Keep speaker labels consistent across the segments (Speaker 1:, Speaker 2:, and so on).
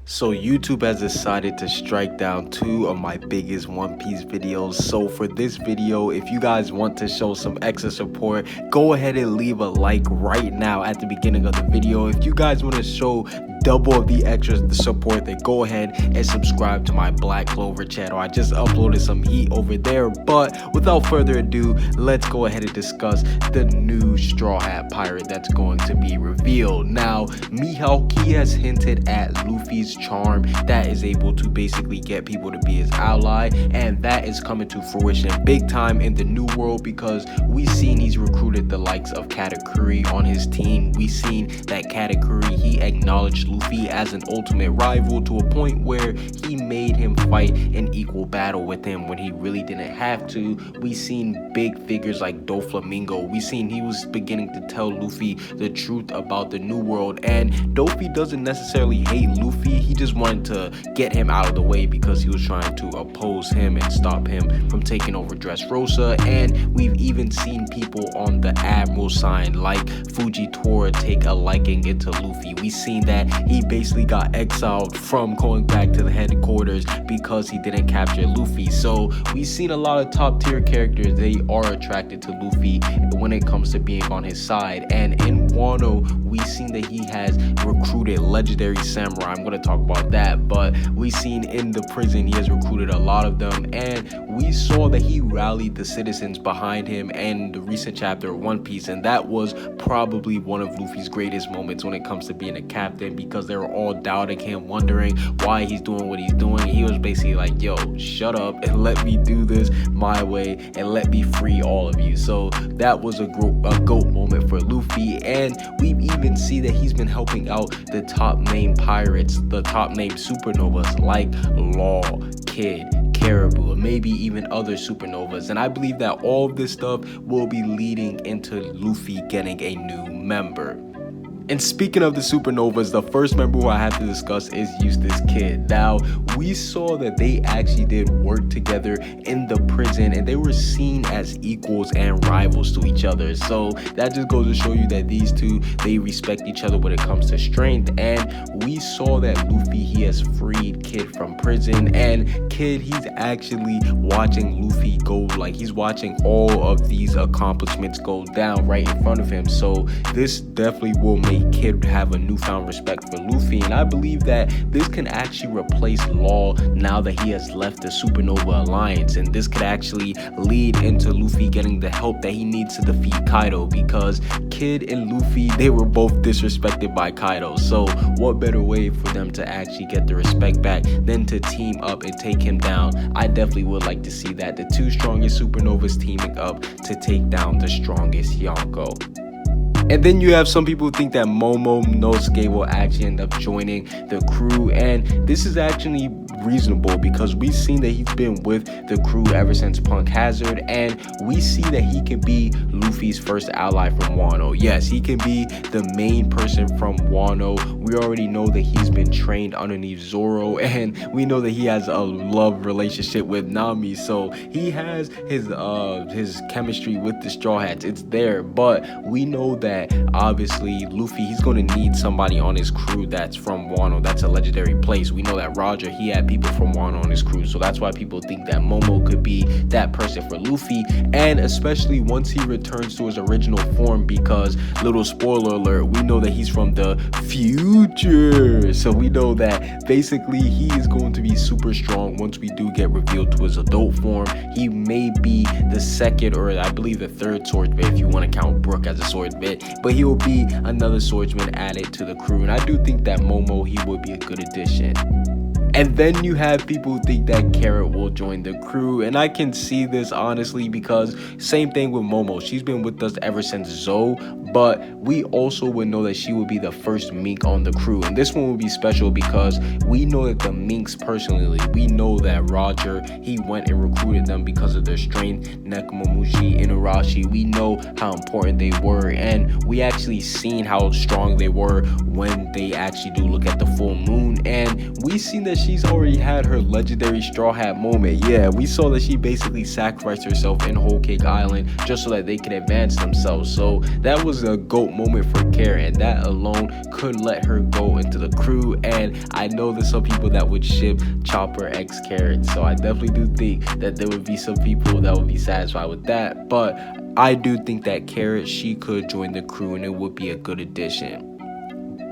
Speaker 1: So YouTube has decided to strike down two of my biggest One Piece videos. So for this video, if you guys want to show some extra support, go ahead and leave a like right now at the beginning of the video. If you guys want to show double of the extra support, then go ahead and subscribe to my Black Clover channel. I just uploaded some heat over there, but without further ado, let's go ahead and discuss the new Straw Hat pirate that's going to be revealed. Now, Mihawk, he has hinted at Luffy's charm that is able to basically get people to be his ally, and that is coming to fruition big time in the new world, because we seen he's recruited the likes of Katakuri on his team. We seen that Katakuri, he acknowledged Luffy as an ultimate rival to a point where he made him fight an equal battle with him when he really didn't have to. We seen big figures like Doflamingo. We seen he was beginning to tell Luffy the truth about the new world, and Dofi doesn't necessarily hate Luffy. He just wanted to get him out of the way because he was trying to oppose him and stop him from taking over Dressrosa. And we've even seen people on the Admiral sign like Fujitora take a liking into Luffy. We seen that he basically got exiled from going back to the headquarters because he didn't capture Luffy. So we've seen a lot of top tier characters, they are attracted to Luffy when it comes to being on his side. And in Wano, we've seen that he has recruited legendary samurai. I'm going to talk about that, but we've seen in the prison he has recruited a lot of them, and we saw that he rallied the citizens behind him in the recent chapter of One Piece, and that was probably one of Luffy's greatest moments when it comes to being a captain, because they were all doubting him, wondering why he's doing what he's doing. He was basically like, yo, shut up and let me do this my way and let me free all of you. So that was a GOAT moment for Luffy. And we even see that he's been helping out the top name pirates, the top name supernovas like Law, Kid, Caribou, and maybe even other supernovas. And I believe that all of this stuff will be leading into Luffy getting a new member. And speaking of the supernovas, the first member who I have to discuss is Eustass Kid. Now, we saw that they actually did work together in the prison, and they were seen as equals and rivals to each other. So that just goes to show you that these two, they respect each other when it comes to strength. And we saw that Luffy, he has freed Kid from prison, and Kid, he's actually watching Luffy go, like he's watching all of these accomplishments go down right in front of him. So this definitely will make Kid have a newfound respect for Luffy, and I believe that this can actually replace Law now that he has left the Supernova Alliance, and this could actually lead into Luffy getting the help that he needs to defeat Kaido, because Kid and Luffy, they were both disrespected by Kaido. So what better way for them to actually get the respect back than to team up and take him down? I definitely would like to see that, the two strongest supernovas teaming up to take down the strongest Yonko. And then you have some people who think that Momonosuke will actually end up joining the crew, and this is actually reasonable because we've seen that he's been with the crew ever since Punk Hazard, and we see that he can be Luffy's first ally from Wano. Yes, he can be the main person from Wano. We already know that he's been trained underneath Zoro, and we know that he has a love relationship with Nami, so he has his chemistry with the Straw Hats. It's there, but we know that obviously Luffy, he's going to need somebody on his crew that's from Wano. That's a legendary place. We know that Roger, he had people from Wano on his crew, so that's why people think that Momo could be that person for Luffy, and especially once he returns to his original form, because little spoiler alert, we know that he's from the future, so we know that basically he is going to be super strong once we do get revealed to his adult form. He may be the second, or I believe the third swordsman if you want to count Brook as a swordsman, but he will be another swordsman added to the crew, and I do think that Momo, he would be a good addition. And then you have people who think that Carrot will join the crew, and I can see this honestly, because same thing with Momo, she's been with us ever since Zoe, but we also would know that she would be the first mink on the crew, and this one would be special because we know that the minks personally, we know that Roger, he went and recruited them because of their strength. Nekomamushi, Inarashi, we know how important they were, and we actually seen how strong they were when they actually do look at the full moon, and we seen that she's already had her legendary Straw Hat moment. Yeah, we saw that she basically sacrificed herself in Whole Cake Island just so that they could advance themselves. So that was a GOAT moment for Carrot, and that alone could let her go into the crew. And I know there's some people that would ship Chopper x Carrot, so I definitely do think that there would be some people that would be satisfied with that. But I do think that Carrot, she could join the crew and it would be a good addition.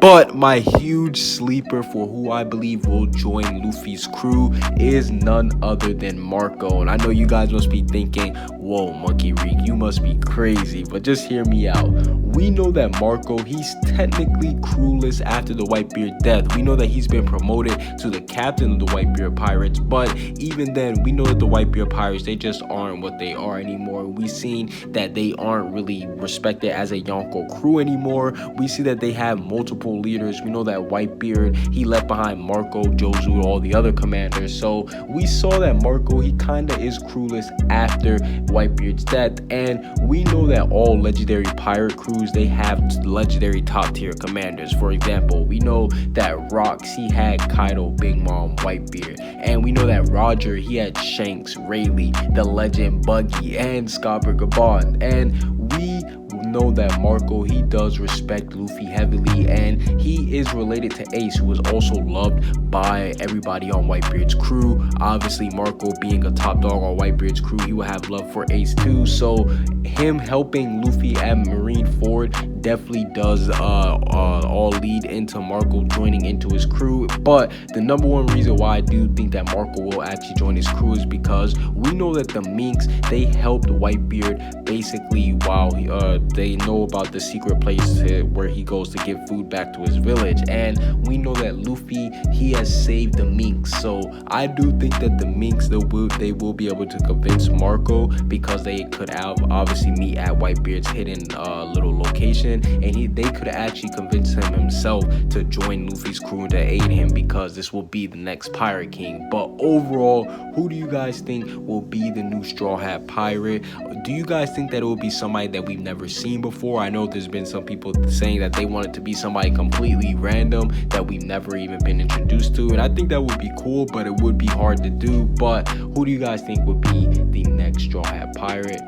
Speaker 1: But my huge sleeper for who I believe will join Luffy's crew is none other than Marco. And I know you guys must be thinking, whoa, MonkeyRiq, you must be crazy. But just hear me out. We know that Marco, he's technically crewless after the Whitebeard death. We know that he's been promoted to the captain of the Whitebeard Pirates. But even then, we know that the Whitebeard Pirates, they just aren't what they are anymore. We've seen that they aren't really respected as a Yonko crew anymore. We see that they have multiple leaders. We know that Whitebeard, he left behind Marco, Jozu, all the other commanders. So we saw that Marco, he kind of is crewless after Whitebeard's death. And we know that all legendary pirate crews, they have legendary top tier commanders. For example, we know that Rocks, he had Kaido, Big Mom, Whitebeard. And we know that Roger, he had Shanks, Rayleigh, the legend Buggy, and Scobber Gabon. And we know that Marco, he does respect Luffy heavily, and he is related to Ace, who is also loved by everybody on Whitebeard's crew. Obviously, Marco being a top dog on Whitebeard's crew, he will have love for Ace too. So him helping Luffy at Marineford definitely does all lead into Marco joining into his crew. But the number one reason why I do think that Marco will actually join his crew is because we know that the Minks, they helped Whitebeard basically while they know about the secret place where he goes to give food back to his village. And we know that Luffy, he has saved the Minks. So I do think that the Minks, they will be able to convince Marco, because they could obviously meet at Whitebeard's hidden little location, and they could actually convince him himself to join Luffy's crew and to aid him, because this will be the next Pirate King. But overall, who do you guys think will be the new Straw Hat Pirate? Do you guys think that it will be somebody that we've never seen before? I know there's been some people saying that they want it to be somebody completely random that we've never even been introduced to, and I think that would be cool, but it would be hard to do. But who do you guys think would be the next Straw Hat Pirate?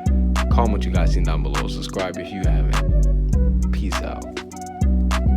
Speaker 1: Comment what you guys think down below. Subscribe if you haven't.